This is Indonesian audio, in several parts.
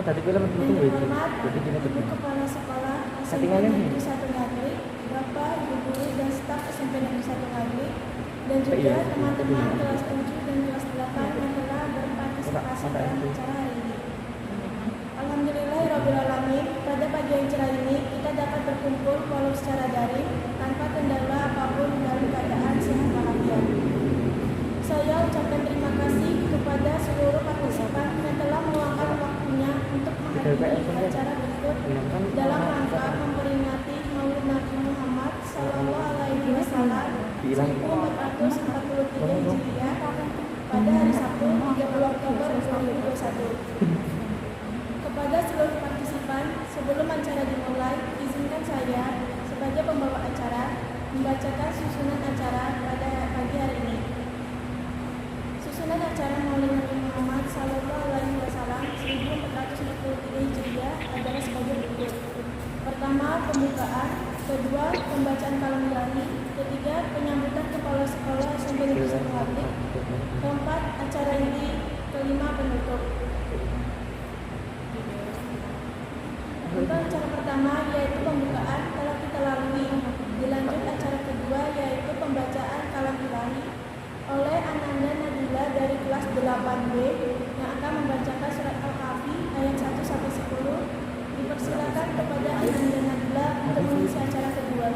tadi film itu Hormat Ibu Kepala Sekolah SMP Negeri 1 Ngaglik, Bapak, Ibu Guru dan staf SMP Negeri 1 Ngaglik, dan juga teman-teman kelas 7 dan kelas 8 yang telah berpartisipasi dalam acara hari ini. Alhamdulillahirrabbilalamin, pada pagi yang cerah ini kita dapat berkumpul walau secara daring tanpa kendala apapun dalam keadaan sehat walafiat. Saya ucapkan terima kasih kepada seluruh partisipan yang telah meluangkan waktunya untuk menghadiri acara berikut dalam rangka memperingati Maulid Nabi Muhammad SAW 1443 Hijriah pada hari Sabtu 30 Oktober 2021. Kepada seluruh partisipan, sebelum acara dimulai, izinkan saya sebagai pembawa acara membacakan susunan acara pada pagi hari ini. Susunan acara Maulid Nabi Muhammad SAW 1443 Hijriah adalah sebagai berikut. Pertama, pembukaan. Kedua, pembacaan kalam ilahi. Ketiga, penyambutan kepala sekolah SMP Negeri 1 Ngaglik. Keempat, acara inti. Kelima, penutup. Untuk acara pertama yaitu pembukaan telah kita lalui. Dilanjut acara kedua yaitu pembacaan kalam ilahi oleh Ananda Nadila dari kelas 8B yang akan membacakan surat Al-Kahfi ayat 1-10. Dipersilakan kepada Ananda Nadila untuk mengisi acara kedua.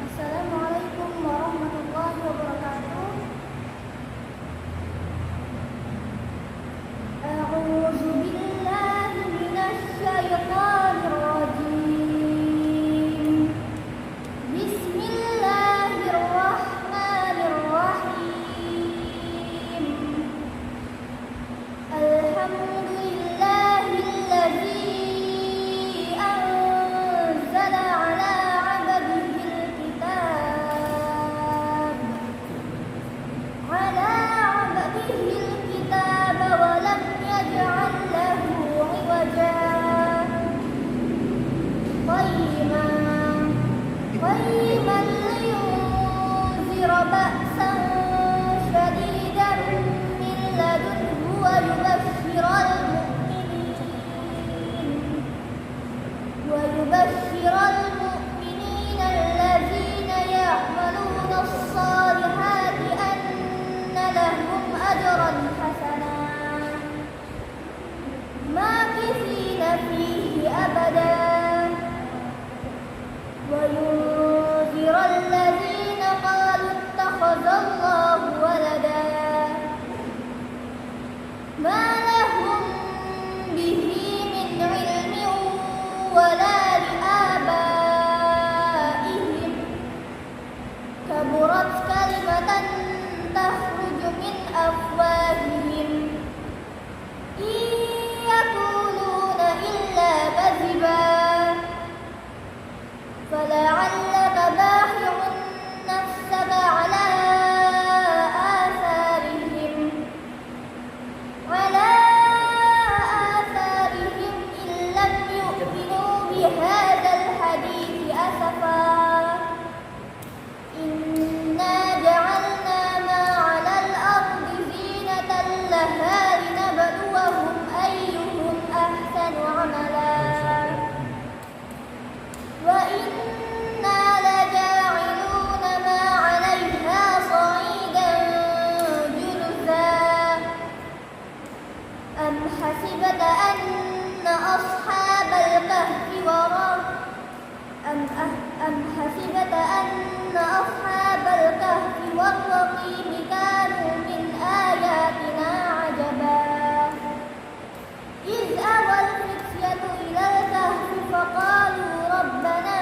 Assalamualaikum warahmatullahi wabarakatuh. A'udzu billahi minasy syaithanir rajim. Bismillahirrahmanirrahim. Alhamdulillahilladzi anzala 'ala 'abdihil kitab wa lam yaj'al lahu 'iwaja qayyiman liyunzira ba'san shadidan min ladunhu wa yubashshiral mu'minina allazina ya'maluna as-salihati anna lahum ajran hasana makithina fihi abada wa yunzira allazina qalu ittakhadallahu walada ma lahum bihi min ilmin wala li'abaihim kaburat kalimatan takhruju min afwahihim yaquluna illa kadhiba fala'allaka bakhirun nafsaka 'ala atharihim illam yu'minu bihadzal hadithi asafa inna ja'alna ma 'alal ardi zinatan laha linabluwahum ayyuhum ahsanu 'amala wa inna laja'iluna ma 'alayha sa'idan jurza am hasibta anna ashabal kahfi war-raqim kanu min ayatina 'ajaba إذ أوى الفتية إلى الكهف فقالوا ربنا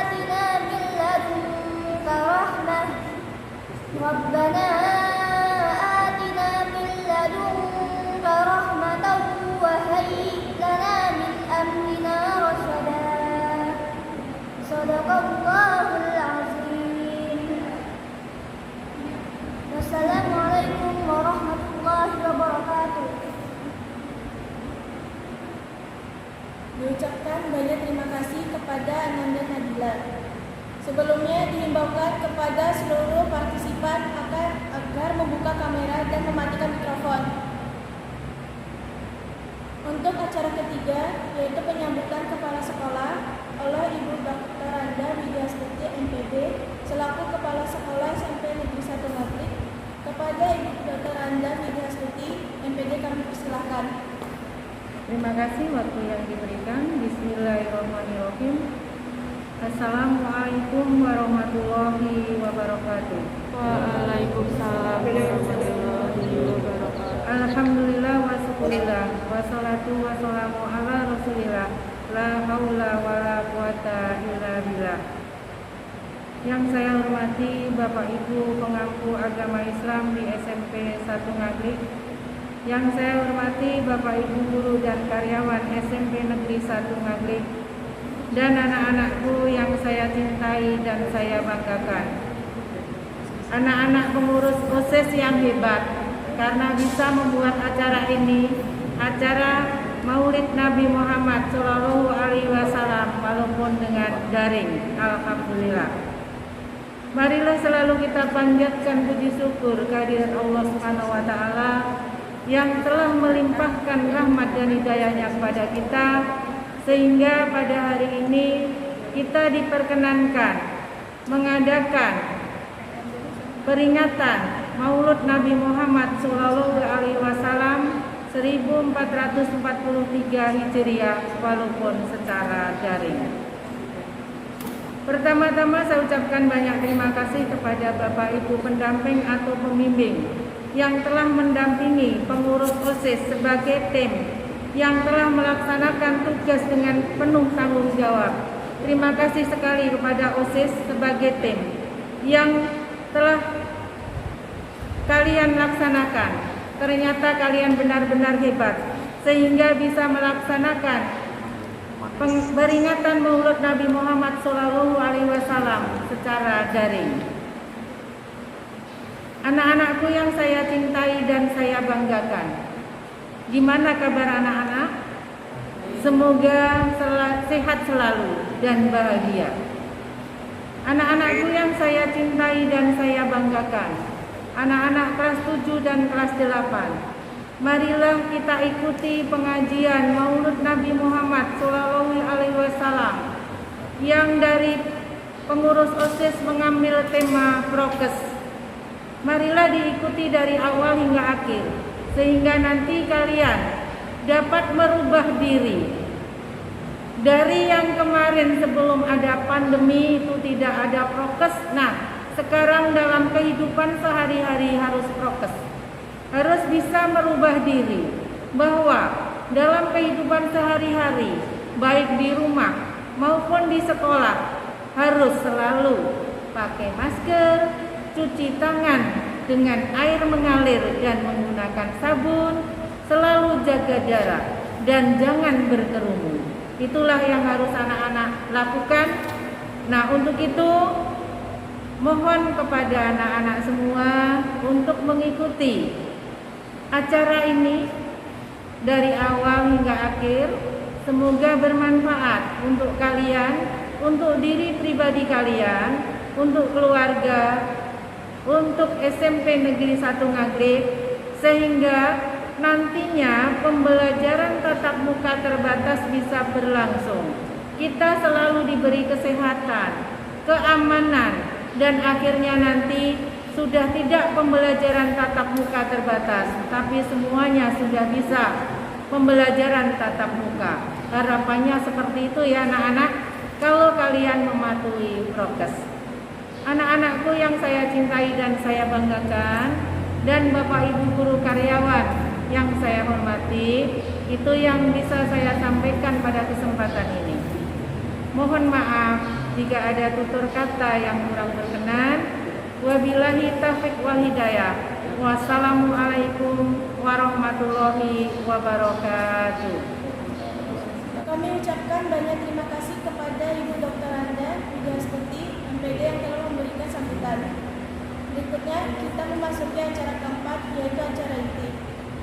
آتنا من لدنك رحمة وهيئ لنا من أمرنا رشدا صدق الله العظيم. Wassalamualaikum warahmatullahi wabarakatuh. Diucapkan banyak terima kasih kepada Ananda Nadila. Sebelumnya dihimbaukan kepada seluruh partisipan agar membuka kamera dan mematikan mikrofon. Untuk acara ketiga, yaitu penyambutan kepala sekolah oleh Ibu Dr. Anda Widyastuti MPD selaku Kepala Sekolah SMP Negeri 1 Maghrib. Kepada Ibu Dr. Anda Widyastuti MPD kami persilahkan. Terima kasih waktu yang diberikan. Bismillahirrahmanirrahim. Assalamualaikum warahmatullahi wabarakatuh. Waalaikumsalam warahmatullahi wabarakatuh. Alhamdulillah wa syukurillah wassalatu wassalamu ala rasulillah la haula wala quwata illa billah. Yang saya hormati Bapak Ibu pengampu agama Islam di SMP 1 Ngaglik. Yang saya hormati Bapak Ibu guru dan karyawan SMP Negeri 1 Ngaglik, dan anak-anakku yang saya cintai dan saya banggakan. Anak-anak pengurus OSIS yang hebat, karena bisa membuat acara ini, acara Maulid Nabi Muhammad Shallallahu Alaihi Wasallam, walaupun dengan daring. Alhamdulillah. Marilah selalu kita panjatkan puji syukur kehadirat Allah Subhanahu Wa Taala yang telah melimpahkan rahmat dan hidayahnya kepada kita, sehingga pada hari ini kita diperkenankan mengadakan peringatan Maulid Nabi Muhammad Shallallahu Alaihi Wasallam 1443 Hijriah, walaupun secara daring. Pertama-tama saya ucapkan banyak terima kasih kepada Bapak Ibu pendamping atau pembimbing yang telah mendampingi pengurus OSIS sebagai tim yang telah melaksanakan tugas dengan penuh tanggung jawab. Terima kasih sekali kepada OSIS sebagai tim yang telah kalian laksanakan. Ternyata kalian benar-benar hebat sehingga bisa melaksanakan peringatan Maulid Nabi Muhammad Shallallahu Alaihi Wasallam secara daring. Anak-anakku yang saya cintai dan saya banggakan, gimana kabar anak-anak? Semoga sehat selalu dan bahagia. Anak-anakku yang saya cintai dan saya banggakan, anak-anak kelas 7 dan kelas 8, marilah kita ikuti pengajian Maulid Nabi Muhammad Shallallahu Alaihi Wasallam yang dari pengurus OSIS mengambil tema prokes. Marilah diikuti dari awal hingga akhir, sehingga nanti kalian dapat merubah diri. Dari yang kemarin sebelum ada pandemi itu tidak ada prokes, nah sekarang dalam kehidupan sehari-hari harus prokes. Harus bisa merubah diri, bahwa dalam kehidupan sehari-hari, baik di rumah maupun di sekolah, harus selalu pakai masker, cuci tangan dengan air mengalir dan menggunakan sabun, selalu jaga jarak dan jangan berkerumun. Itulah yang harus anak-anak lakukan. Nah, untuk itu mohon kepada anak-anak semua untuk mengikuti acara ini dari awal hingga akhir. Semoga bermanfaat untuk kalian, untuk diri pribadi kalian, untuk keluarga, untuk SMP Negeri 1 Ngaglik, sehingga nantinya pembelajaran tatap muka terbatas bisa berlangsung. Kita selalu diberi kesehatan, keamanan, dan akhirnya nanti sudah tidak pembelajaran tatap muka terbatas, tapi semuanya sudah bisa pembelajaran tatap muka. Harapannya seperti itu ya anak-anak, kalau kalian mematuhi prokes. Anak-anakku yang saya cintai dan saya banggakan, dan Bapak Ibu guru karyawan yang saya hormati, itu yang bisa saya sampaikan pada kesempatan ini. Mohon maaf jika ada tutur kata yang kurang berkenan. Wabillahi taufiq wal hidayah. Wassalamualaikum warahmatullahi wabarakatuh. Kami ucapkan banyak terima kasih kepada Ibu Dr. Anda Widyastuti MPD yang telah memberikan sambutan. Berikutnya kita memasuki acara keempat, yaitu acara inti.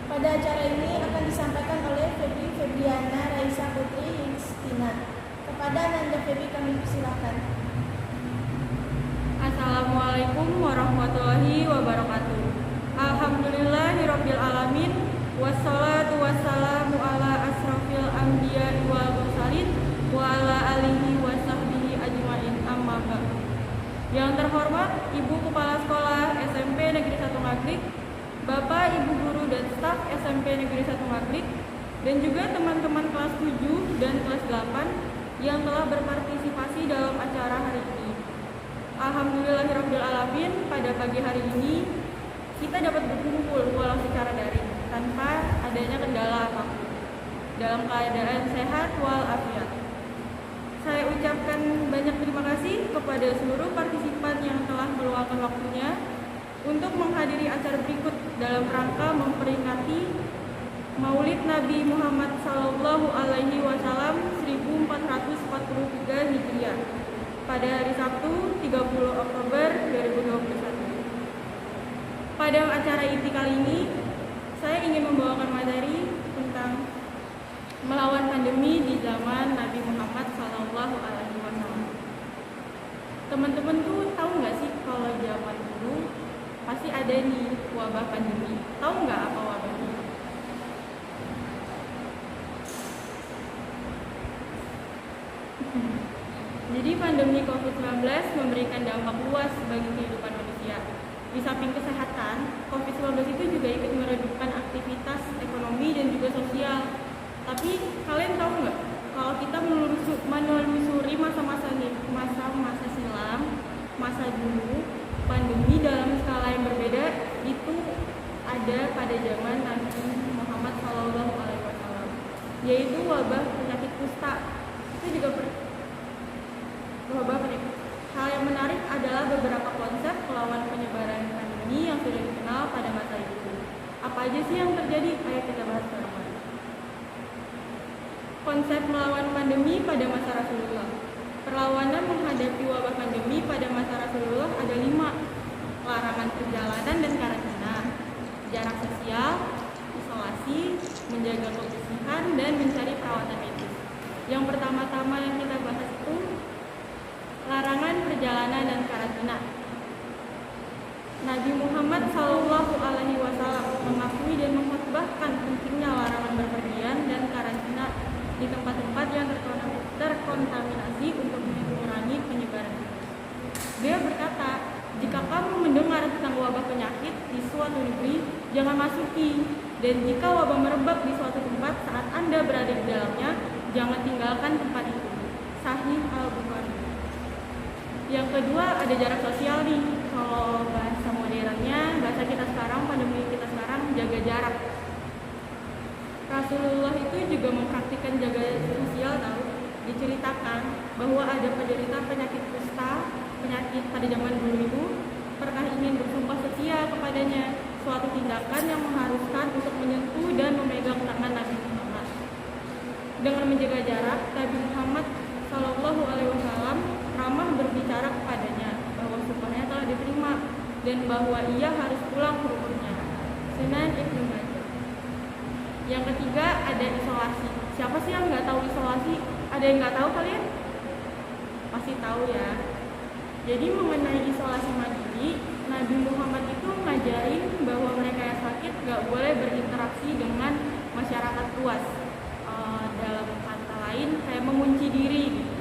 Pada acara ini akan disampaikan oleh Febri Febriana Raisa Putri Yustina. Kepada Nanda Febri kami persilakan. Assalamualaikum warahmatullahi wabarakatuh. Alhamdulillahirabbil alamin. Wassalatu wassalamu ala asrofil anbiya wal mursalin wa ala alihi wa sahbihi ajmain, amma ba'du. Yang terhormat Ibu Kepala Sekolah SMP Negeri 1 Ngaglik, Bapak Ibu Guru dan staf SMP Negeri 1 Ngaglik, dan juga teman-teman kelas 7 dan kelas 8 yang telah berpartisipasi dalam acara hari ini. Alhamdulillahirabbil alamin, pada pagi hari ini kita dapat berkumpul walau secara daring tanpa adanya kendala apapun, dalam keadaan sehat walafiat. Saya ucapkan banyak terima kasih kepada seluruh partisipan yang telah meluangkan waktunya untuk menghadiri acara berikut dalam rangka memperingati Maulid Nabi Muhammad Sallallahu Alaihi Wasallam 1443 Hijriah pada hari Sabtu 30 Oktober 2021. Pada acara inti kali ini, saya ingin membawakan materi tentang melawan pandemi di zaman Nabi Muhammad Sallallahu Alaihi Wasallam. Teman-teman tuh tahu nggak sih kalau zaman dulu pasti ada nih wabah pandemi. Tahu nggak apa wabahnya? Jadi pandemi COVID-19 memberikan dampak luas bagi kehidupan manusia. Di samping kesehatan, COVID-19 itu juga ikut meredupkan aktivitas ekonomi dan juga sosial. Tapi kalian tahu nggak, kalau kita menelusuri masa-masa silam, masa dulu, pandemi dalam skala yang berbeda itu ada pada zaman Nabi Muhammad SAW, yaitu wabah penyakit kusta. Itu juga wabah penyakit. Hal yang menarik adalah beberapa konsep melawan penyebaran pandemi yang sudah dikenal pada masa itu. Apa aja sih yang terjadi? Ayo kita bahas bersama. Konsep melawan pandemi pada masa Rasulullah. Perlawanan menghadapi wabah pandemi pada masa Rasulullah ada 5. Larangan perjalanan dan karantina, jarak sosial, isolasi, menjaga kebersihan, dan mencari perawatan medis. Yang pertama-tama yang kita bahas itu larangan perjalanan dan karantina. Nabi Muhammad SAW mengakui dan mengkhotbahkan pentingnya larangan berpergian dan karantina di tempat-tempat yang terkontaminasi untuk mengurangi penyebaran virus. Dia berkata, jika kamu mendengar tentang wabah penyakit di suatu negeri, jangan masuki. Dan jika wabah merebak di suatu tempat saat Anda berada di dalamnya, jangan tinggalkan tempat itu. Sahih Al-Bukhari. Yang kedua ada jarak sosial nih. Kalau bahasa modernnya, bahasa kita sekarang, pandemi kita sekarang, jaga jarak. Rasulullah itu juga mempraktikkan jaga sosial tahu. Diceritakan bahwa ada penderita penyakit kusta, penyakit pada zaman dulu itu pernah ingin bersumpah setia kepadanya, suatu tindakan yang mengharuskan untuk menyentuh dan memegang tangan Nabi Muhammad. Dengan menjaga jarak, Nabi Muhammad Sallallahu Alaihi Wasallam ramah berbicara kepadanya bahwa sumpahnya telah diterima dan bahwa ia harus pulang ke rumahnya. Sunan Ibnu Majah. Yang ketiga ada isolasi. Siapa sih yang nggak tahu isolasi? Ada yang nggak tahu kalian? Pasti tahu ya. Jadi mengenai isolasi mandiri, Nabi Muhammad itu ngajarin bahwa mereka yang sakit nggak boleh berinteraksi dengan masyarakat luas. Dalam kata lain, kayak mengunci diri gitu.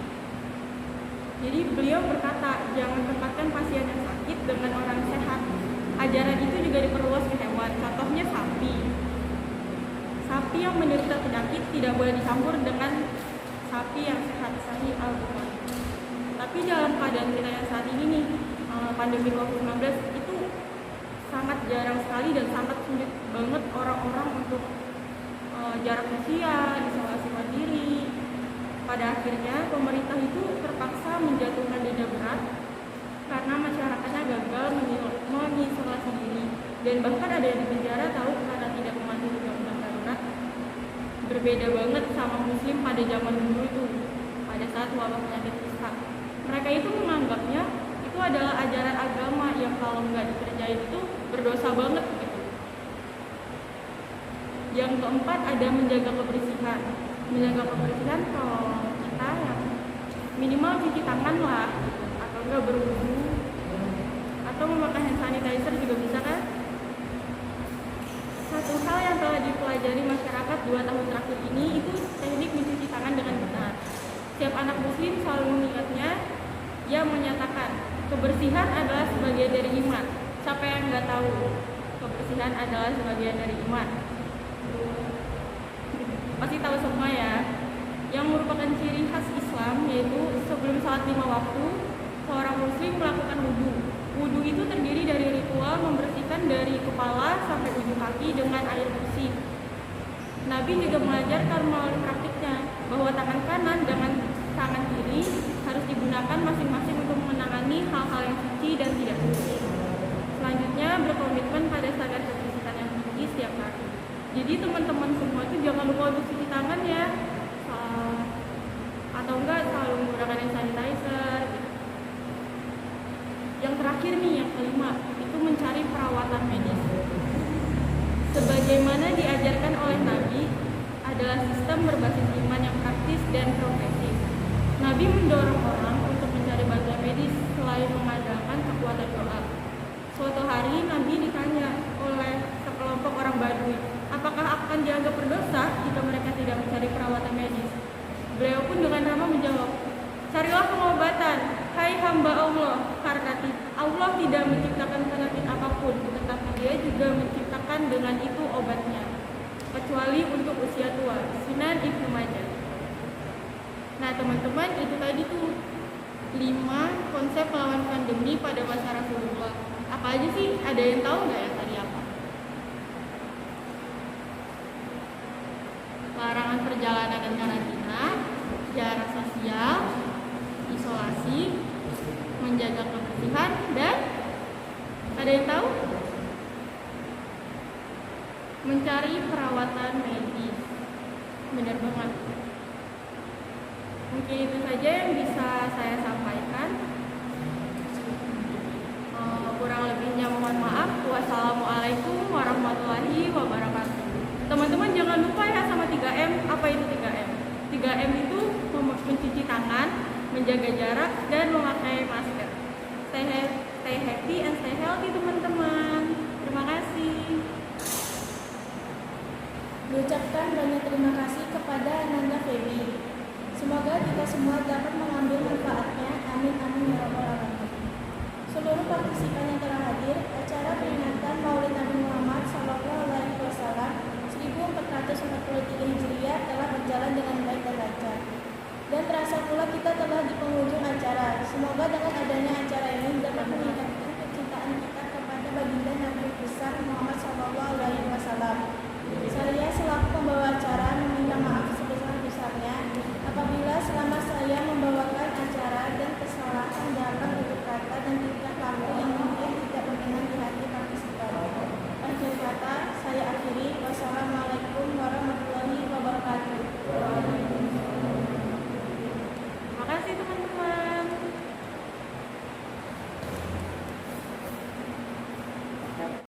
Jadi beliau berkata, jangan tempatkan pasien yang sakit dengan orang sehat. Ajaran itu juga diperluas ke hewan. Contohnya sapi. Sapi yang menderita penyakit tidak boleh dicampur dengan sapi yang sehat. Sahih Al-Bukhari. Tapi dalam keadaan kita yang saat ini nih, pandemi COVID-19 itu sangat jarang sekali dan sangat sulit banget orang-orang untuk jarak sosial, isolasi mandiri. Pada akhirnya pemerintah itu terpaksa menjatuhkan denda berat karena masyarakatnya gagal mengisolasi diri dan bahkan ada yang di penjara tahu karena tidak mematuhi undang-undang darurat. Berbeda banget sama muslim pada zaman dulu itu, pada saat wabah penyakit kusta. Mereka itu menganggapnya itu adalah ajaran agama yang kalau nggak dikerjain itu berdosa banget gitu. Yang keempat ada menjaga kebersihan. Menjaga kebersihan kalau kita yang minimal cuci tangan lah, atau enggak berwudu, atau memakai hand sanitizer juga bisa kan? Satu hal yang telah dipelajari masyarakat 2 tahun terakhir ini itu teknik mencuci tangan dengan benar. Setiap anak muslim selalu mengingatnya, ia menyatakan kebersihan adalah sebagian dari iman. Siapa yang nggak tahu kebersihan adalah sebagian dari iman? Pasti tahu semua ya. Yang merupakan ciri khas Islam yaitu sebelum salat 5 waktu, seorang muslim melakukan wudhu. Wudhu itu terdiri dari ritual membersihkan dari kepala sampai ujung kaki dengan air bersih. Nabi juga mengajarkan melalui praktiknya bahwa tangan kanan dengan tangan kiri harus digunakan masing-masing untuk menangani hal-hal yang suci dan tidak suci. Selanjutnya berkomitmen pada standar kebersihan yang tinggi setiap hari. Jadi teman-teman semua itu jangan lupa untuk cuci tangan ya, atau enggak selalu menggunakan hand sanitizer. Yang terakhir nih, yang kelima, itu mencari perawatan medis. Sebagaimana diajarkan oleh Nabi, adalah sistem berbasis iman yang praktis dan progresif. Nabi mendorong orang untuk mencari bantuan medis selain mengandalkan kekuatan doa. Suatu hari Nabi ditanya oleh sekelompok orang Badui, apakah akan dianggap berdosa jika mereka tidak mencari perawatan medis? Beliau pun dengan ramah menjawab, carilah pengobatan, hai hamba Allah, karena Allah tidak menciptakan penyakit apapun, tetapi Dia juga menciptakan dengan itu obatnya, kecuali untuk usia tua. Sunan Ibnu Majah. Nah teman-teman, itu tadi tuh 5 konsep melawan pandemi pada masa Rasulullah. Apa aja sih? Ada yang tahu nggak ya tadi apa? Larangan perjalanan dan karantina, jarak sosial, isolasi, menjaga kebersihan, dan ada yang tahu? Mencari perawatan medis. Benar banget. Mungkin itu saja yang bisa saya sampaikan. Kurang lebihnya mohon maaf. Wassalamualaikum warahmatullahi wabarakatuh. Teman-teman jangan lupa ya sama 3M. Apa itu 3M? 3M itu mencuci tangan, menjaga jarak, dan memakai masker. Stay happy and stay healthy teman-teman. Terima kasih. Diucapkan banyak terima kasih kepada Nanda Feby. Semoga kita semua dapat mengambil